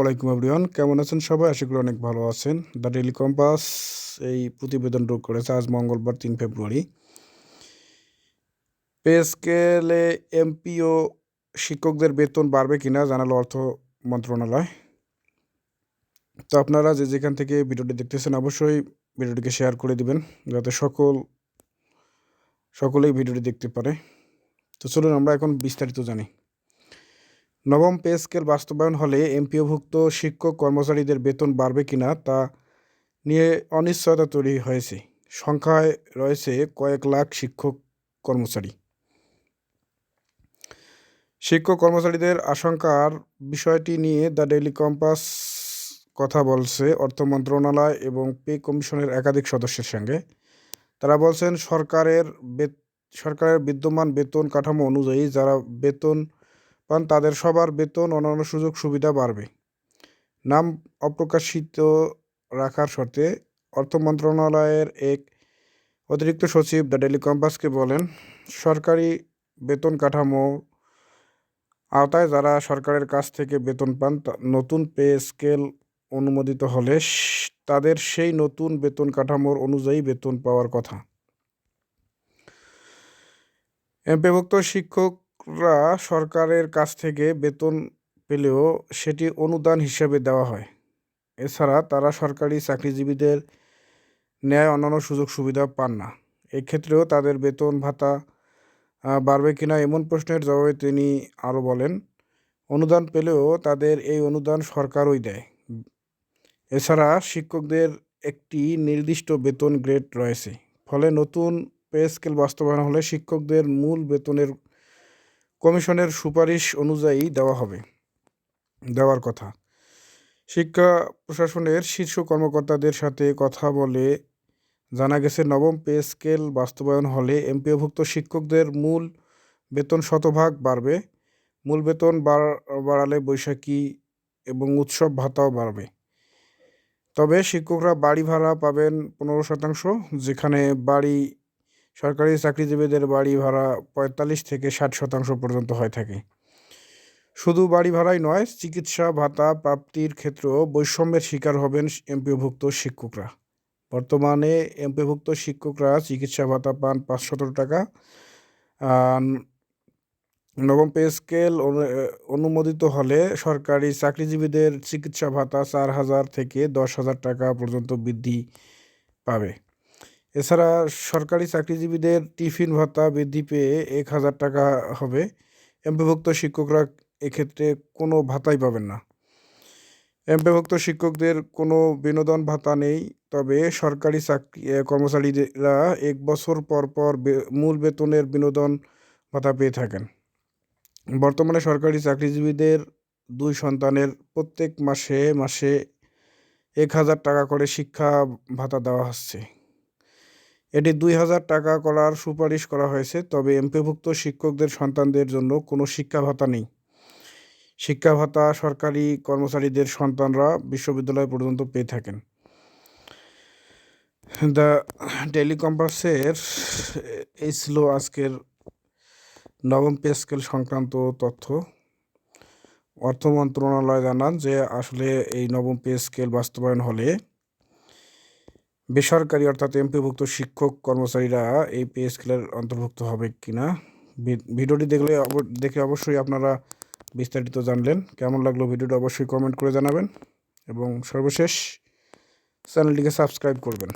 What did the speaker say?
ওয়ালাইকুম এভরিওয়ান, কেমন আছেন সবাই? আশা করি অনেক ভালো আছেন। দ্য ডেইলি কম্পাস এই প্রতিবেদন করেছে আজ মঙ্গলবার 3 ফেব্রুয়ারি। পে স্কেলে এমপিও শিক্ষকদের বেতন বাড়বে কিনা জানালো অর্থ মন্ত্রণালয়। তো আপনারা যে যেখান থেকে ভিডিওটি দেখতেছেন অবশ্যই ভিডিওটিকে শেয়ার করে দিবেন যাতে সকলেই ভিডিওটি দেখতে পারে। তো চলুন আমরা এখন বিস্তারিত জানি। নবম পে স্কেল বাস্তবায়ন হলে এমপিওভুক্ত শিক্ষক কর্মচারীদের বেতন বাড়বে কিনা তা নিয়ে অনিশ্চয়তা তৈরি হয়েছে। সংখ্যায় রয়েছে কয়েক লাখ শিক্ষক কর্মচারী। শিক্ষক কর্মচারীদের আশঙ্কার বিষয়টি নিয়ে দ্য ডেইলি কম্পাস কথা বলছে অর্থ মন্ত্রণালয় এবং পে কমিশনের একাধিক সদস্যের সঙ্গে। তারা বলছেন সরকারের বিদ্যমান বেতন কাঠামো অনুযায়ী যারা বেতন পান তাদের সবার বেতন অন্যান্য সুযোগ সুবিধা বাড়বে। নাম অপ্রকাশিত রাখার শর্তে অর্থ মন্ত্রণালয়ের এক অতিরিক্ত সচিব দ্য ডেইলি কম্পাসকে বলেন, সরকারি বেতন কাঠামো আওতায় যারা সরকারের কাছ থেকে বেতন পান নতুন পে স্কেল অনুমোদিত হলে তাদের সেই নতুন বেতন কাঠামোর অনুযায়ী বেতন পাওয়ার কথা। এমপিভুক্ত শিক্ষকরা সরকারের কাছ থেকে বেতন পেলেও সেটি অনুদান হিসেবে দেওয়া হয়। এছাড়া তারা সরকারি চাকরিজীবীদের ন্যায় অন্যান্য সুযোগ সুবিধা পান না। এক্ষেত্রেও তাদের বেতন ভাতা বাড়বে কিনা এমন প্রশ্নের জবাবে তিনি আরও বলেন, অনুদান পেলেও তাদের এই অনুদান সরকারই দেয়। এছাড়া শিক্ষকদের একটি নির্দিষ্ট বেতন গ্রেড রয়েছে। ফলে নতুন পে স্কেল বাস্তবায়ন হলে শিক্ষকদের মূল বেতনের কমিশনের সুপারিশ অনুযায়ী দেওয়ার কথা। শিক্ষা প্রশাসনের শীর্ষ কর্মকর্তাদের সাথে কথা বলে জানা গেছে, নবম পে স্কেল বাস্তবায়ন হলে এমপিওভুক্ত শিক্ষকদের মূল বেতন শতভাগ বাড়বে। মূল বেতন বাড়ালে বৈশাখী এবং উৎসব ভাতাও বাড়বে। তবে শিক্ষকরা বাড়ি ভাড়া পাবেন 15%, যেখানে সরকারি চাকরিজীবীদের বাড়ি ভাড়া 45 থেকে 60% পর্যন্ত হয়ে থাকে। শুধু বাড়ি ভাড়াই নয়, চিকিৎসা ভাতা প্রাপ্তির ক্ষেত্রেও বৈষম্যের শিকার হবেন এমপিওভুক্ত শিক্ষকরা। বর্তমানে এমপিওভুক্ত শিক্ষকরা চিকিৎসা ভাতা পান 517 টাকা। নবম পে স্কেল অনুমোদিত হলে সরকারি চাকরিজীবীদের চিকিৎসা ভাতা 4,000 থেকে 10,000 টাকা পর্যন্ত বৃদ্ধি পাবে। এছাড়া সরকারি চাকরিজীবীদের টিফিন ভাতা বৃদ্ধি পেয়ে 1,000 টাকা হবে। এমপিভুক্ত শিক্ষকরা এক্ষেত্রে কোনো ভাতাই পাবেন না। এমপিভুক্ত শিক্ষকদের কোনো বিনোদন ভাতা নেই, তবে সরকারি কর্মচারীরা 1 বছর পর পর মূল বেতনের বিনোদন ভাতা পেয়ে থাকেন। বর্তমানে সরকারি চাকরিজীবীদের 2 সন্তানের প্রত্যেক মাসে 1,000 টাকা করে শিক্ষা ভাতা দেওয়া হচ্ছে। এটি 2,000 টাকা করার সুপারিশ করা হয়েছে। তবে এমপিভুক্ত শিক্ষকদের সন্তানদের জন্য কোনো শিক্ষা ভাতা নেই। শিক্ষা ভাতা সরকারি কর্মচারীদের সন্তানরা বিশ্ববিদ্যালয় পর্যন্ত পেয়ে থাকেন। দ্য ডেইলি কম্পাসের এই ছিল আজকের নবম পে স্কেল সংক্রান্ত তথ্য। অর্থ মন্ত্রণালয় জানান যে আসলে এই নবম পে স্কেল বাস্তবায়ন হলে বেসরকারি অর্থাৎ এমপিভুক্ত শিক্ষক কর্মচারীরা এই পে স্কেলের অন্তর্ভুক্ত হবে কিনা। ভিডিওটি দেখে অবশ্যই আপনারা বিস্তারিত জানলেন। কেমন লাগলো ভিডিওটা অবশ্যই কমেন্ট করে জানাবেন এবং সর্বশেষ চ্যানেলটিকে সাবস্ক্রাইব করবেন।